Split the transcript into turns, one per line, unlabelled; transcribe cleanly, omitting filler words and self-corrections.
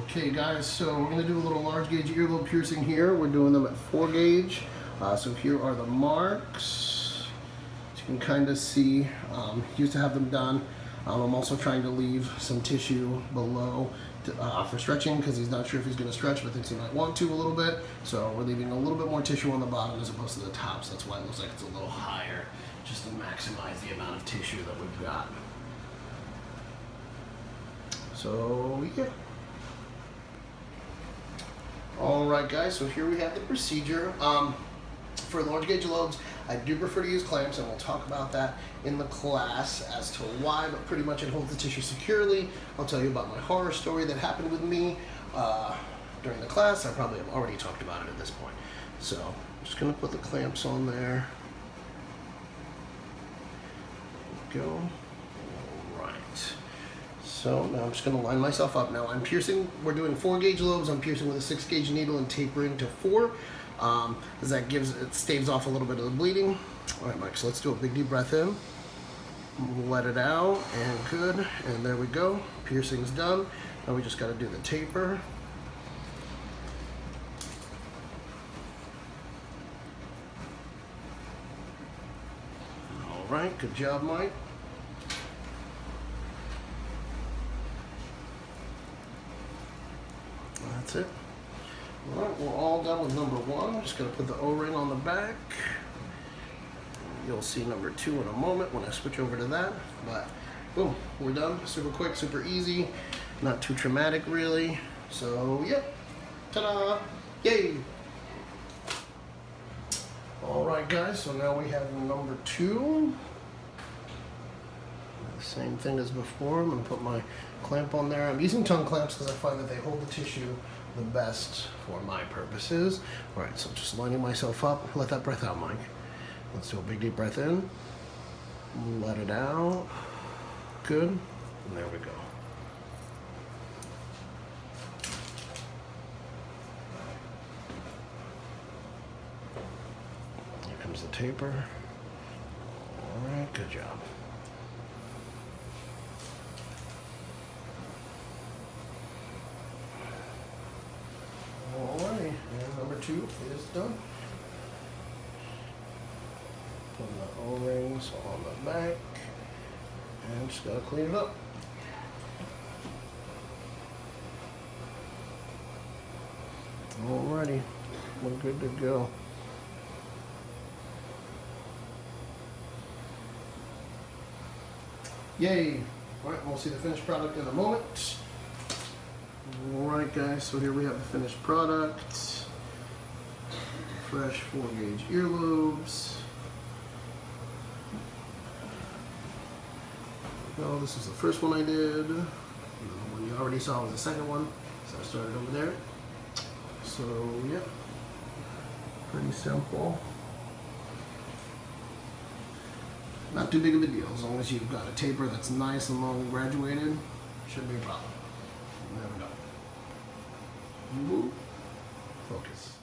Okay guys, so we're going to do a little large gauge earlobe piercing here. We're doing them at 4 gauge. So here are the marks. As you can kind of see, used to have them done. I'm also trying to leave some tissue below for stretching because he's not sure if he's going to stretch, but thinks he might want to a little bit. So we're leaving a little bit more tissue on the bottom as opposed to the top, so that's why it looks like it's a little higher, just to maximize the amount of tissue that we've got. So yeah. Alright guys, so here we have the procedure. For large gauge lobes, I do prefer to use clamps, and we'll talk about that in the class as to why, but pretty much it holds the tissue securely. I'll tell you about my horror story that happened with me during the class. I probably have already talked about it at this point. So I'm just going to put the clamps on there. There we go. Alright. So now I'm just going to line myself up. Now I'm piercing, we're doing 4 gauge lobes. I'm piercing with a 6 gauge needle and tapering to 4. Because that it staves off a little bit of the bleeding. Alright Mike, so let's do a big deep breath in. Let it out, and good. And there we go. Piercing's done. Now we just got to do the taper. Alright, good job Mike. That's it. Alright, we're all done with number 1. I'm just going to put the O-ring on the back. You'll see number 2 in a moment when I switch over to that. But boom, we're done. Super quick, super easy. Not too traumatic really. So yeah. Ta-da! Yay! Alright guys, so now we have number 2. Same thing as before. I'm going to put my clamp on there. I'm using tongue clamps because I find that they hold the tissue the best for my purposes. Alright, so just lining myself up. Let that breath out, Mike. Let's do a big deep breath in. Let it out. Good. And there we go. Here comes the taper. Alright, good job. Alrighty, and number 2 is done. Put the O-rings on the back, and just gotta clean it up. Alrighty, we're good to go. Yay! Alright, we'll see the finished product in a moment. Alright guys, so here we have the finished product. Fresh 4 gauge earlobes. Well, this is the first one I did. The one you already saw was the second one, so I started over there. So yeah, pretty simple. Not too big of a deal, as long as you've got a taper that's nice and long and graduated, shouldn't be a problem. There we go. Focus.